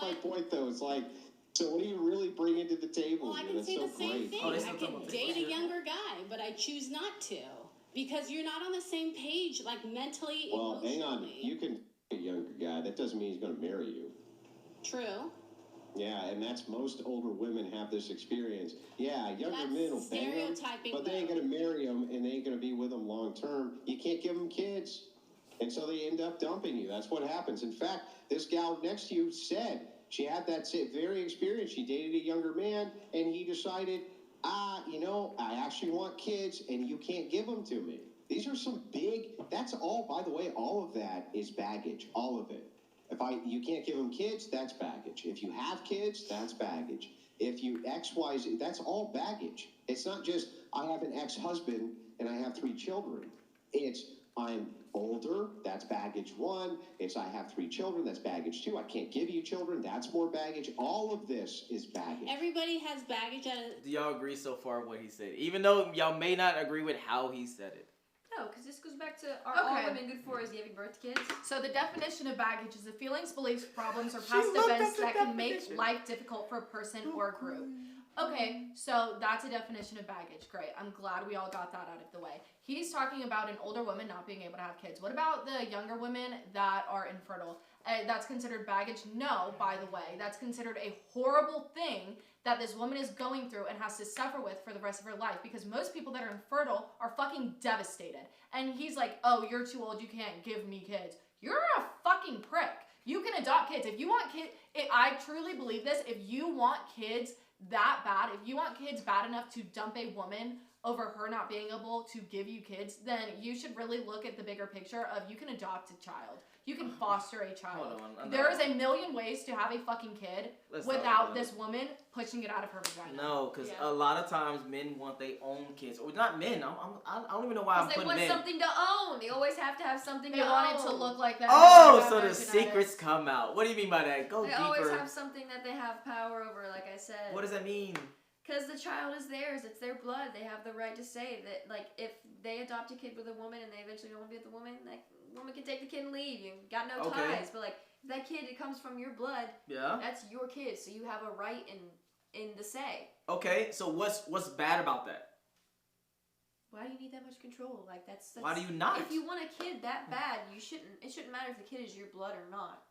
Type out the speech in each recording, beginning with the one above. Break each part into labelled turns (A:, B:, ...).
A: my point, though. It's like, so what do you really bring into the table?
B: Well, I can say the same thing. I can date a younger guy, but I choose not to. Because you're not on the same page, like mentally,
A: well,
B: emotionally.
A: hang on. You can date a younger guy. That doesn't mean he's going to marry you.
B: True.
A: Yeah, and that's most older women have this experience. Yeah, younger men will bang them, but they ain't going to marry them, and they ain't going to be with them long term. You can't give them kids, and so they end up dumping you. That's what happens. In fact, this gal next to you said she had that very experience. She dated a younger man, and he decided, I actually want kids, and you can't give them to me. These are some big, that's all, by the way, all of that is baggage, all of it. You can't give them kids, that's baggage. If you have kids, that's baggage. If you XYZ, that's all baggage. It's not just, I have an ex-husband and I have 3 children. It's, I'm older, that's baggage 1. It's, I have 3 children, that's baggage 2. I can't give you children, that's more baggage. All of this is baggage.
B: Everybody has baggage.
C: Do y'all agree so far with what he said? Even though y'all may not agree with how he said it.
D: No, because this goes back to, are all women good for is giving birth to kids?
E: So the definition of baggage is the feelings, beliefs, problems, or past events that can make life difficult for a person or a group. Okay, so that's a definition of baggage. Great. I'm glad we all got that out of the way. He's talking about an older woman not being able to have kids. What about the younger women that are infertile? That's considered baggage? No, by the way. That's considered a horrible thing that this woman is going through and has to suffer with for the rest of her life, because most people that are infertile are fucking devastated. And he's like, oh, you're too old, you can't give me kids. You're a fucking prick. You can adopt kids. If you want kids, I truly believe this, if you want kids that bad, if you want kids bad enough to dump a woman over her not being able to give you kids, then you should really look at the bigger picture of you can adopt a child. You can foster a child. There is a million ways to have a fucking kid without this woman pushing it out of her vagina.
C: No, because a lot of times men want their own kids. Or not men. I don't even know why I'm putting men.
D: Because they want something to own. They always have to have something to own.
E: They want it to look like that.
C: Oh, so the secrets come out. What do you mean by that? Go deeper.
D: They always have something that they have power over, like I said.
C: What does that mean?
D: Because the child is theirs. It's their blood. They have the right to say that, like, if they adopt a kid with a woman and they eventually don't want to be with the woman, like, woman can take the kid and leave. You got no ties. But like, if that kid, it comes from your blood. Yeah. That's your kid, so you have a right in the say.
C: Okay, so what's bad about that?
D: Why do you need that much control? Like that's
C: why do you not?
D: If you want a kid that bad, it shouldn't matter if the kid is your blood or not.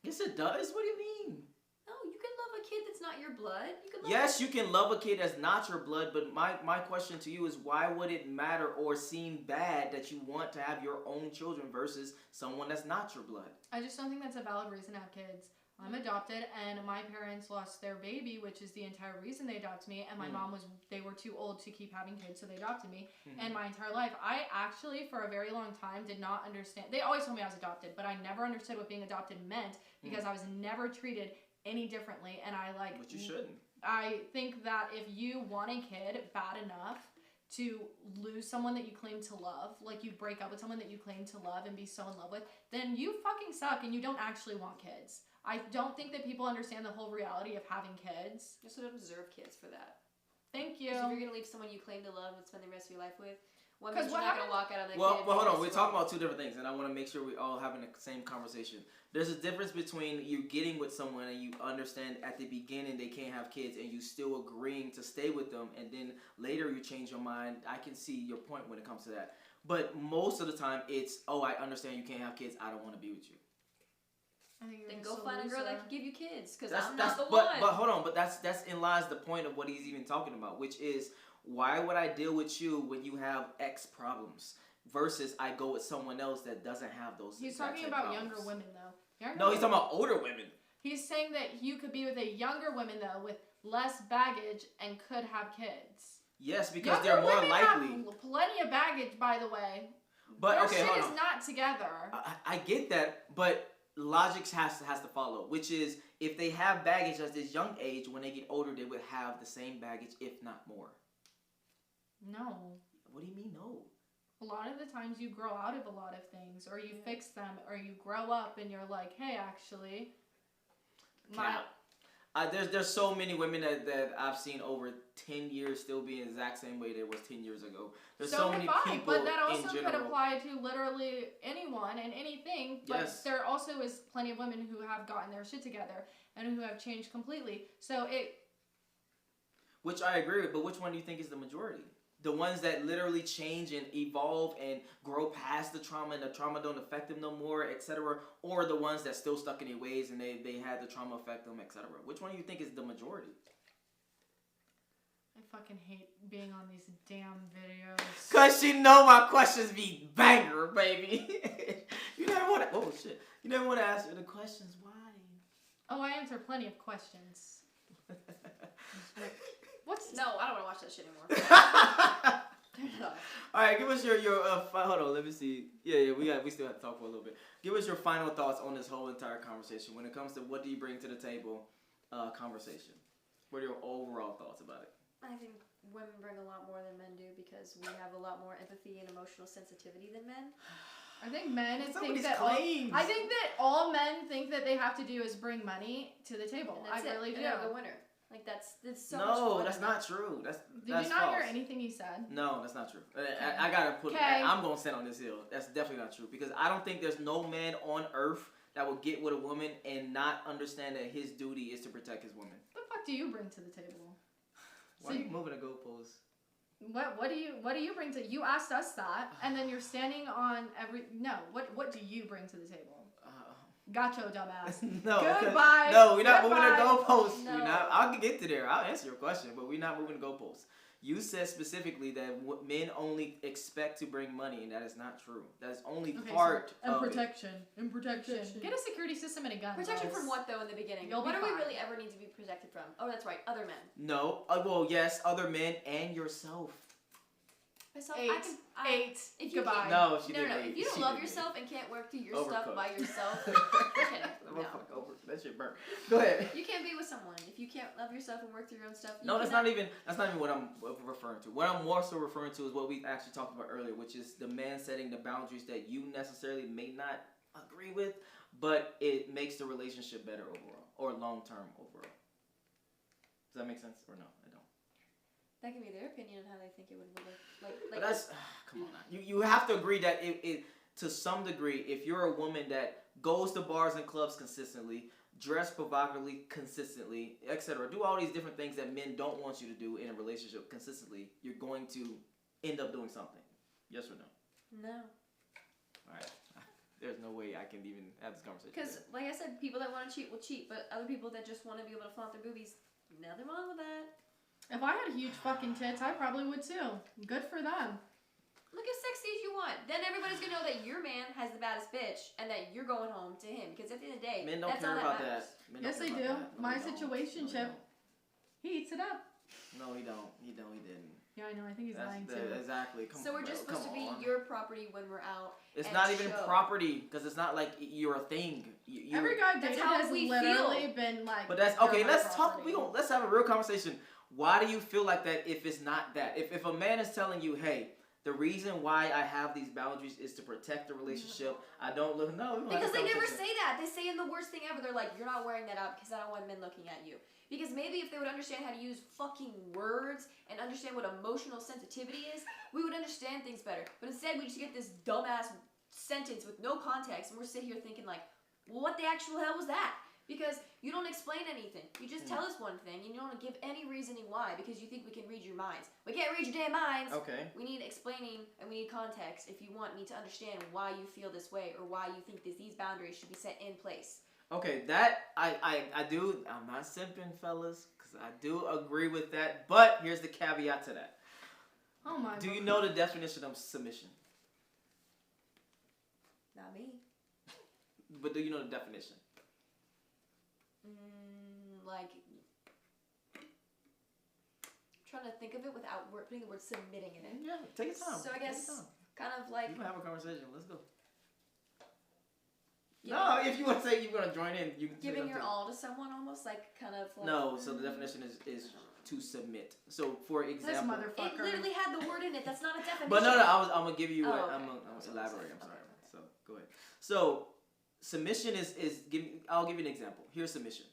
C: Yes, it does. What do you mean?
D: No, you can love a kid that's not your blood.
C: You can love a kid that's not your blood, but my question to you is, why would it matter or seem bad that you want to have your own children versus someone that's not your blood?
E: I just don't think that's a valid reason to have kids. I'm adopted, and my parents lost their baby, which is the entire reason they adopted me, and my mom they were too old to keep having kids, so they adopted me. And my entire life, I actually, for a very long time, did not understand. They always told me I was adopted, but I never understood what being adopted meant, because I was never treated any differently, and
C: But you shouldn't.
E: I think that if you want a kid bad enough to lose someone that you claim to love, like you break up with someone that you claim to love and be so in love with, then you fucking suck and you don't actually want kids. I don't think that people understand the whole reality of having kids.
D: You also don't deserve kids for that.
E: Thank you.
D: Because if you're going to leave someone you claim to love and spend the rest of your life with, one means you're not going to walk out of the
C: Well, hold on. We're talking about two different things, and I want to make sure we all having the same conversation. There's a difference between you getting with someone and you understand at the beginning they can't have kids and you still agreeing to stay with them, and then later you change your mind. I can see your point when it comes to that. But most of the time it's, I understand you can't have kids. I don't want to be with you.
D: Then go find a girl that can give you kids, because I'm not the one.
C: But hold on. But that's in lies the point of what he's even talking about, which is, why would I deal with you when you have X problems versus I go with someone else that doesn't have those?
E: He's talking about problems. Younger women, though.
C: He's talking about older women.
E: He's saying that you could be with a younger woman, though, with less baggage and could have kids.
C: Yes, because they're more likely.
E: Have plenty of baggage, by the way.
C: But
E: their shit is not together.
C: I get that, but logic has to follow, which is, if they have baggage at this young age, when they get older, they would have the same baggage, if not more.
E: No.
C: What do you mean no?
E: A lot of the times you grow out of a lot of things, or you fix them, or you grow up and you're like, hey, actually,
C: There's so many women that I've seen over 10 years still be the exact same way they was 10 years ago. There's so many people
E: but that also
C: in general.
E: could apply to literally anyone and anything. But
C: Yes.
E: there also is plenty of women who have gotten their shit together and who have changed completely. So
C: Which I agree with, but which one do you think is the majority? The ones that literally change and evolve and grow past the trauma and the trauma don't affect them no more, etc. Or the ones that still stuck in their ways and they had the trauma affect them, etc. Which one do you think is the majority?
E: I fucking hate being on these damn videos.
C: Cause you know my questions be banger, baby. You never want to. Oh shit! You never want to answer the questions. Why?
E: Oh, I answer plenty of questions. What's
D: No, I don't want to watch that shit anymore. Turn it off.
C: All right, give us your hold on. Let me see. Yeah. We still have to talk for a little bit. Give us your final thoughts on this whole entire conversation when it comes to what do you bring to the table, conversation. What are your overall thoughts about it?
D: I think women bring a lot more than men do because we have a lot more empathy and emotional sensitivity than men.
E: I think men think
C: Somebody's
E: that
C: claims.
E: I think that all men think that they have to do is bring money to the table.
D: And that's
E: I really
D: it.
E: do.
D: And they're the winner. Like that's so much
C: No,
D: fun.
C: that's not true. That's
E: Did you not
C: false.
E: hear anything he said?
C: No, that's not true. I gotta put.
E: Okay.
C: I'm gonna stand on this hill. That's definitely not true because I don't think there's no man on earth that will get with a woman and not understand that his duty is to protect his woman.
E: What the fuck do you bring to the table?
C: Why are you moving the goalposts?
E: What do you bring to? You asked us that, and then you're standing on every. No, what do you bring to the table? Gotcha, dumbass.
C: No.
E: Goodbye.
C: No, we're not moving the
E: Goodbye.
C: goalposts.
D: No.
C: We're not. I'll get to there. I'll answer your question, but we're not moving the goalposts. You said specifically that men only expect to bring money, and that is not true. That is only part
E: and
C: of
E: protection.
C: it.
E: And protection. Get a security system and a gun.
D: Protection
E: guys.
D: from what though in the beginning?
E: You'll
D: What
E: be
D: do we
E: fine.
D: really ever need to be protected from? Oh, that's right, other men.
C: No. Well, yes, other men and yourself.
D: Myself,
E: Eight.
D: If you
E: Goodbye.
D: can't-
C: No, she
D: No,
C: didn't.
D: no.
C: eight.
D: If you don't
C: She
D: love
C: didn't.
D: yourself and can't work through your
C: Overcooked.
D: stuff by yourself, okay, no.
C: That shit burnt. Go ahead.
D: You can't be with someone if you can't love yourself and work through your own stuff.
C: No, that's not even what I'm referring to. What I'm more so referring to is what we actually talked about earlier, which is the man setting the boundaries that you necessarily may not agree with, but it makes the relationship better overall or long term overall. Does that make sense or no? I don't.
D: That can be their opinion on how they think it would look.
C: But that's come on now. You have to agree that it to some degree, if you're a woman that goes to bars and clubs consistently, dress provocatively consistently, etc., do all these different things that men don't want you to do in a relationship consistently, you're going to end up doing something. Yes or no?
D: No.
C: All right. There's no way I can even have this conversation.
D: Because, like I said, people that want to cheat will cheat, but other people that just want to be able to flaunt their boobies, nothing wrong with that.
E: If I had huge fucking tits, I probably would too. Good for them.
D: Look as sexy as you want. Then everybody's gonna know that your man has the baddest bitch and that you're going home to him. Because at the end of the day,
C: Men don't
D: that's
C: care
D: all
C: about
D: matters.
C: that. Men
E: Yes,
C: don't
E: they
C: care
E: do.
C: about that. No,
E: My
C: they don't.
E: situationship.
C: No,
E: He eats it up.
C: he don't. He didn't.
E: Yeah, I know. I think he's lying too.
C: Exactly. Come
D: So
C: on,
D: we're just
C: bro.
D: supposed to
C: Come
D: be
C: on.
D: your property when we're out.
C: It's
D: and
C: not even
D: show.
C: property because it's not like you're a thing. You,
E: Every guy
D: That's
E: dated
D: how
E: has
D: we
E: literally
D: feel.
E: been like.
C: But that's
E: "You're
C: okay.
E: my
C: Let's talk.
E: property."
C: Let's have a real conversation. Why do you feel like that if it's not that? If a man is telling you, hey, the reason why I have these boundaries is to protect the relationship. I don't look. No, we don't have
D: Because
C: this
D: they never
C: conversation.
D: say that. They say in the worst thing ever. They're like, you're not wearing that out because I don't want men looking at you. Because maybe if they would understand how to use fucking words and understand what emotional sensitivity is, we would understand things better. But instead, we just get this dumbass sentence with no context, and we're sitting here thinking like, well, what the actual hell was that? Because you don't explain anything. You just tell us one thing, and you don't give any reasoning why, because you think we can read your minds. We can't read your damn minds.
C: Okay.
D: We need explaining, and we need context if you want me to understand why you feel this way or why you think these boundaries should be set in place.
C: Okay, that I do. I'm not simping, fellas, because I do agree with that. But here's the caveat to that.
E: Oh my.
C: Do
E: God.
C: you know the definition of submission?
D: Not me.
C: But do you know the definition?
D: Like, trying to think of it without putting the word submitting in it.
C: Yeah, take your time.
D: So I
C: Take your
D: guess
C: time.
D: kind of like
C: You can have a conversation. Let's go.
D: Giving-
C: No, if you want to say you're gonna join in, you can. say
D: giving
C: that
D: your
C: too.
D: all to someone, almost like kind of like.
C: No, so the definition is to submit. So for
E: This
C: example,
E: motherfucker.
D: It literally had the word in it. That's not a definition.
C: but no, I'm gonna give you.
D: Oh, okay.
C: I'm gonna elaborate. I'm sorry.
D: Okay.
C: So go ahead. So submission is give. I'll give you an example. Here's submission.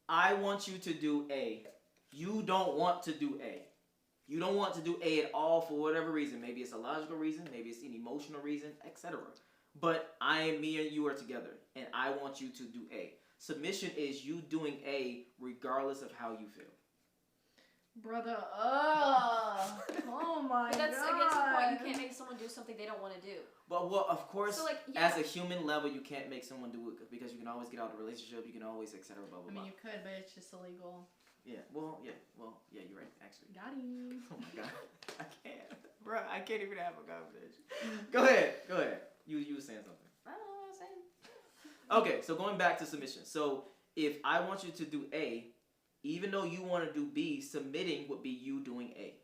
C: I want you to do A. You don't want to do A. You don't want to do A at all for whatever reason. Maybe it's a logical reason, maybe it's an emotional reason, etc. But me and you are together, and I want you to do A. Submission is you doing A regardless of how you feel.
E: Brother, oh my
D: but that's
E: God.
D: against the point. You can't make someone do something they don't want to do.
C: But well, of course,
D: so, like, yeah.
C: as a human level, you can't make someone do it because you can always get out of a relationship. You can always, etc. Blah blah blah.
E: I mean, you could, but it's just illegal.
C: Yeah. Well, yeah. You're right. Actually.
E: Got him.
C: Oh my God. I can't, bro. I can't even have a conversation. Go ahead. You were saying something.
D: I don't know what I'm saying.
C: Okay, so going back to submission. So if I want you to do A, even though you want to do B, submitting would be you doing A.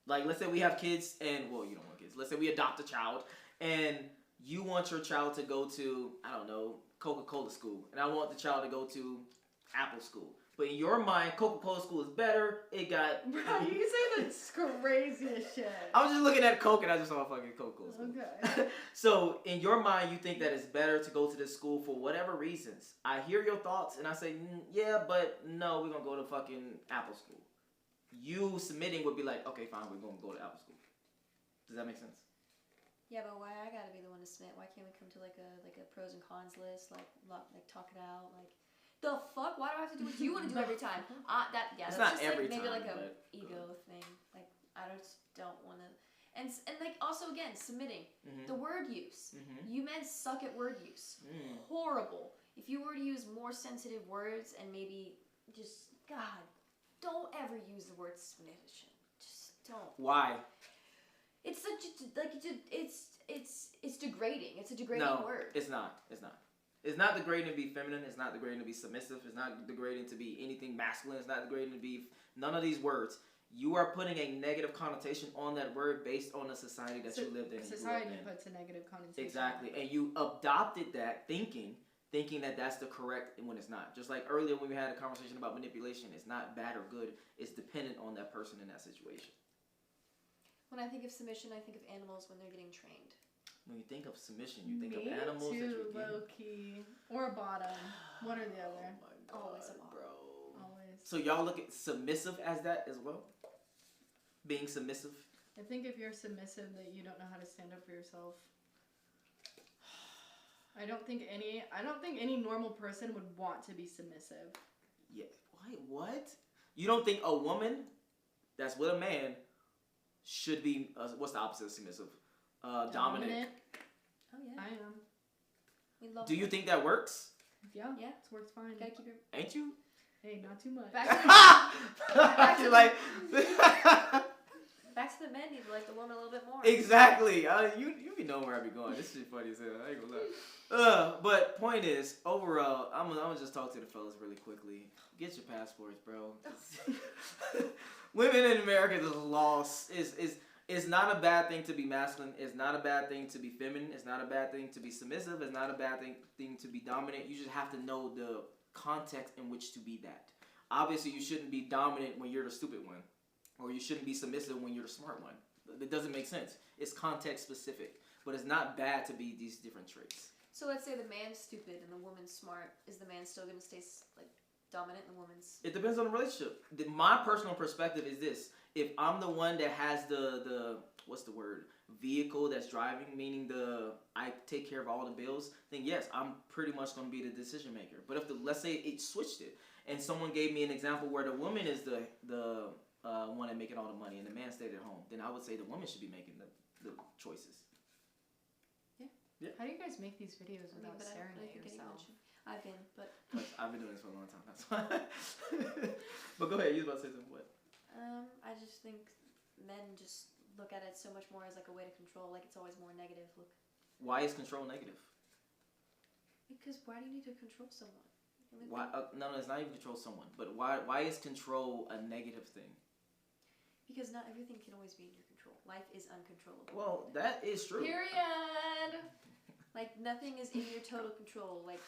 C: Like, let's say we have kids and, well, you don't want kids. Let's say we adopt a child and you want your child to go to, I don't know, Coca-Cola school. And I want the child to go to Apple school. But in your mind, Coca-Cola school is better. It got...
E: Bro, you say the craziest shit.
C: I was just looking at Coke and I just saw fucking Coca-Cola school.
E: Okay.
C: So, in your mind, you think that it's better to go to this school for whatever reasons. I hear your thoughts and I say, yeah, but no, we're going to go to fucking Apple school. You submitting would be like, okay, fine, we're going to go to Apple school. Does that make sense?
D: Yeah, but why I gotta be the one to submit? Why can't we come to like a pros and cons list, like talk it out, like the fuck? Why do I have to do what you want to do every time?
C: It's
D: that's
C: not
D: just
C: every
D: like maybe
C: time,
D: like a
C: but,
D: ego thing. Like I just don't want to. And like also again submitting the word use. You men suck at word use. Horrible. If you were to use more sensitive words and maybe just God, don't ever use the word submission. Just don't.
C: Why?
D: It's such like it's degrading. It's a degrading word.
C: It's not. It's not degrading to be feminine. It's not degrading to be submissive. It's not degrading to be anything masculine. It's not degrading to be none of these words. You are putting a negative connotation on that word based on the society that you lived in.
E: Society puts a negative connotation.
C: Exactly, and you adopted that thinking that that's the correct when it's not. Just like earlier when we had a conversation about manipulation, it's not bad or good. It's dependent on that person in that situation.
D: When I think of submission, I think of animals when they're getting trained.
C: When you think of submission, you think of animals that you're getting.
E: Low key or a bottom, one or the other.
C: Oh my God,
D: always a bottom,
C: bro.
E: Always.
C: So y'all look at submissive as that as well? Being submissive?
E: I think if you're submissive, that you don't know how to stand up for yourself. I don't think any normal person would want to be submissive.
C: Yeah. Wait, what? You don't think a woman that's with a man should be what's the opposite of submissive? Dominant.
D: Oh yeah.
E: I am.
D: We love.
C: Do you think that works?
E: Yeah.
D: Yeah.
E: It works fine.
D: Gotta keep your.
C: Ain't you?
E: Hey, not too much.
D: Back to the men need to like the woman a little bit more.
C: Exactly. You be knowing where I be going. This shit funny as hell. I ain't gonna lie. But point is, overall, I'm gonna just talk to the fellas really quickly. Get your passports, bro. Women in America is lost. It's not a bad thing to be masculine. It's not a bad thing to be feminine. It's not a bad thing to be submissive. It's not a bad thing to be dominant. You just have to know the context in which to be that. Obviously, you shouldn't be dominant when you're the stupid one. Or you shouldn't be submissive when you're the smart one. It doesn't make sense. It's context specific. But it's not bad to be these different traits.
D: So let's say the man's stupid and the woman's smart. Is the man still going to stay like dominant and the woman's...
C: It depends on the relationship. My personal perspective is this. If I'm the one that has the what's the word? Vehicle that's driving, meaning I take care of all the bills, then yes, I'm pretty much going to be the decision maker. But if let's say it switched it and someone gave me an example where the woman is the one that making all the money and the man stayed at home, then I would say the woman should be making the choices.
E: Yeah. How do you guys make these videos without staring at yourself?
D: I've been, but
C: I've been doing this for a long time. That's why. But go ahead. You was about to say something. What?
D: I just think men just look at it so much more as like a way to control. Like it's always more negative. Look.
C: Why is control negative?
D: Because why do you need to control someone?
C: Why? No, it's not even control someone. But why is control a negative thing?
D: Because not everything can always be in your control. Life is uncontrollable.
C: Well, that is true.
E: Period.
D: Like nothing is in your total control. Like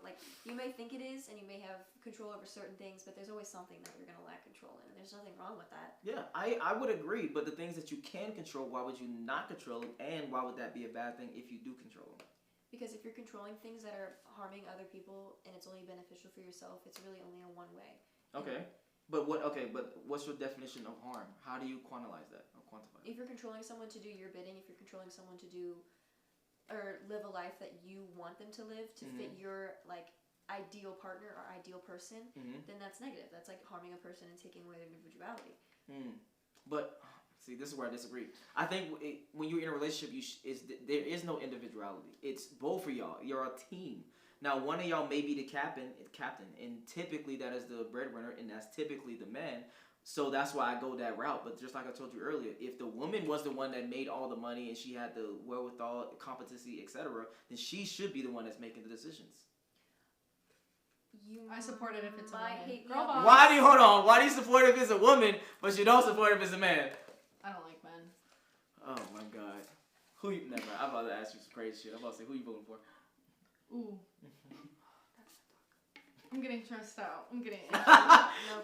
D: like you may think it is, and you may have control over certain things, but there's always something that you're gonna lack control in, and there's nothing wrong with that.
C: Yeah, I would agree. But the things that you can control, why would you not control them? And why would that be a bad thing if you do control them?
D: Because if you're controlling things that are harming other people and it's only beneficial for yourself, it's really only a one way.
C: Okay. But what's your definition of harm? How do you quantize that or quantify it?
D: If you're controlling someone to do your bidding, if you're controlling someone to do or live a life that you want them to live to fit your like ideal partner or ideal person, then that's negative. That's like harming a person and taking away their individuality.
C: But see, this is where I disagree. I think when you're in a relationship, there is no individuality. It's both of y'all. You're a team. Now, one of y'all may be the captain, and typically that is the breadwinner, and that's typically the man. So that's why I go that route. But just like I told you earlier, if the woman was the one that made all the money and she had the wherewithal, competency, etc., then she should be the one that's making the decisions.
E: I support it if it's a woman.
D: Girl boss.
C: Why do you support it if it's a woman, but you don't support it if it's a man?
E: I don't like men.
C: Oh my God. Never mind. I'm about to ask you some crazy shit. I'm about to say, who you voting for?
E: Ooh. I'm getting stressed out. I'm getting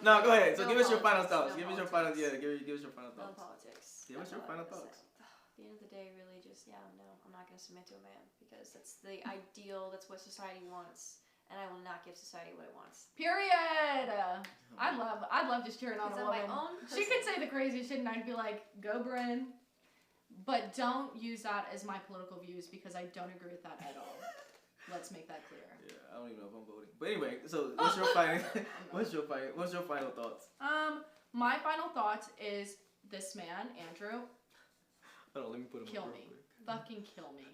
C: No, go ahead. So
D: No
C: give us your final
D: politics.
C: thoughts.
D: No
C: give us your
D: politics.
C: final thoughts.
D: No politics.
C: Give us your final thoughts.
D: At the end of the day, really just, no, I'm not going to submit to a man because that's the ideal, that's what society wants. And I will not give society what it wants.
E: Period. I'd love just cheering on a woman.
D: My own
E: She could say the craziest shit and I'd be like, go Bryn. But don't use that as my political views because I don't agree with that at all. Let's make that clear.
C: Yeah, I don't even know if I'm voting. But anyway, so what's your final thoughts?
E: My final thought is this man, Andrew.
C: Hold on, let me put him
E: kill
C: up.
E: me. Fucking kill me.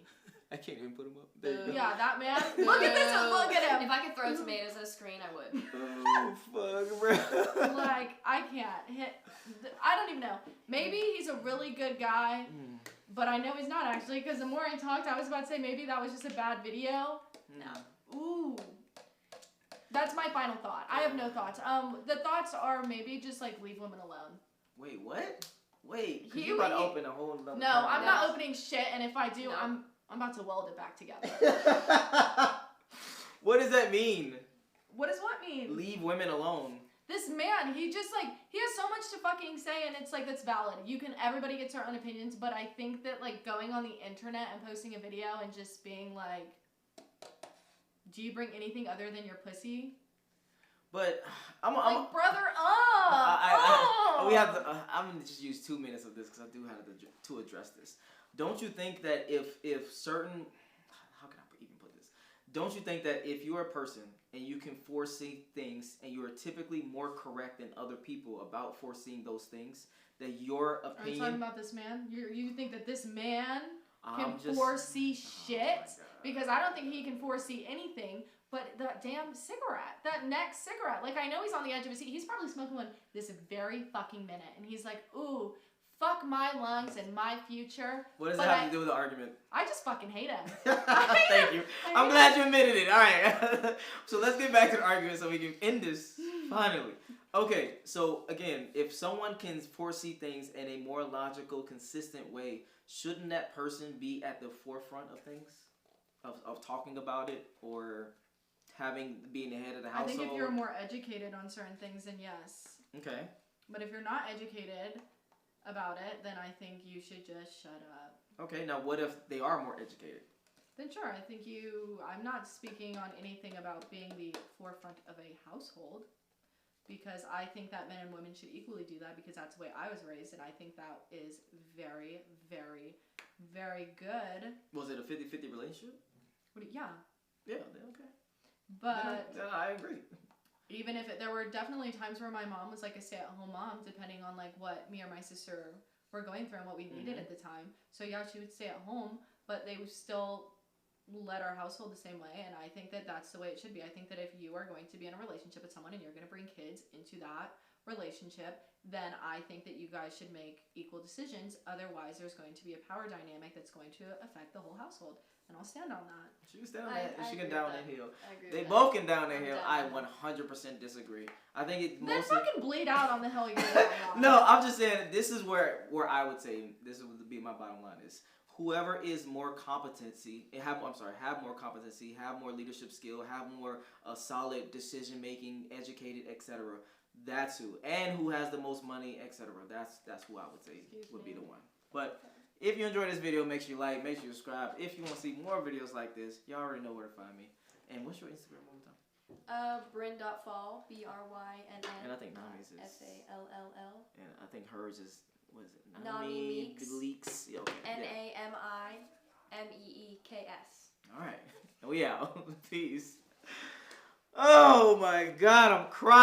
C: I can't even put him up. There you go.
E: Yeah, that man. Look at this one. Look at him.
D: If I could throw tomatoes at a screen, I would.
C: Oh, fuck, bro.
E: Like, I can't hit. I don't even know. Maybe he's a really good guy, but I know he's not actually, because the more I talked, I was about to say maybe that was just a bad video.
D: No.
E: Ooh. That's my final thought. I have no thoughts. The thoughts are maybe just like leave women alone.
C: Wait, what? Wait, because you about to open a whole nother
E: No, I'm not opening shit, and if I do, I'm about to weld it back together.
C: What does that mean?
E: What does what mean?
C: Leave women alone.
E: This man, he just like, he has so much to fucking say, and it's like, that's valid. Everybody gets their own opinions, but I think that like going on the internet and posting a video and just being like, do you bring anything other than your pussy?
C: But
E: brother,
C: we have to. I'm gonna just use 2 minutes of this because I do have to address this. Don't you think that if certain, how can I even put this? Don't you think that if you're a person and you can foresee things and you are typically more correct than other people about foreseeing those things, that your opinion?
E: Are you talking about this man? You think that this man can foresee shit? Because I don't think he can foresee anything. But that damn cigarette, that next cigarette, like I know he's on the edge of his seat. He's probably smoking one this very fucking minute. And he's like, ooh, fuck my lungs and my future.
C: What does that have to do with the argument?
E: I just fucking hate him.
C: Thank you. I'm glad you admitted it. All right. So let's get back to the argument so we can end this finally. Okay, so again, if someone can foresee things in a more logical, consistent way, shouldn't that person be at the forefront of things? Of talking about it or being the head of the household?
E: I think if you're more educated on certain things, then yes.
C: Okay.
E: But if you're not educated about it, then I think you should just shut up.
C: Okay, now what if they are more educated?
E: Then sure, I think I'm not speaking on anything about being the forefront of a household, because I think that men and women should equally do that, because that's the way I was raised, and I think that is very, very, very good.
C: Was it a 50-50 relationship?
E: Yeah.
C: Yeah, okay.
E: But
C: then I agree.
E: Even if there were definitely times where my mom was like a stay-at-home mom, depending on like what me or my sister were going through and what we needed at the time. So yeah, she would stay at home, but they would still led our household the same way, and I think that that's the way it should be. I think that if you are going to be in a relationship with someone and you're going to bring kids into that relationship, then I think that you guys should make equal decisions. Otherwise, there's going to be a power dynamic that's going to affect the whole household. And I'll stand on that.
C: She can stand on that. She can down that hill. They
D: with
C: both can down that hill. I 100% disagree. I think it
E: Then
C: mostly...
E: fucking bleed out on the hill you're on.
C: No, I'm just saying, this is where I would say, this would be my bottom line is, whoever is more competency, have more competency, have more leadership skill, have more solid decision making, educated, etc. That's who, and who has the most money, etc. That's who I would say would be the one. But If you enjoyed this video, make sure you like, make sure you subscribe. If you want to see more videos like this, you already know where to find me. And what's your Instagram one more time?
D: Bryn.fall, BRYNN.
C: And I think Nami's is
D: FALLL.
C: And I think hers is, what is it?
D: Nami
C: Leaks. Yeah, okay.
D: NAMIMEEKS.
C: All right. We out. Peace. Oh my God, I'm crying.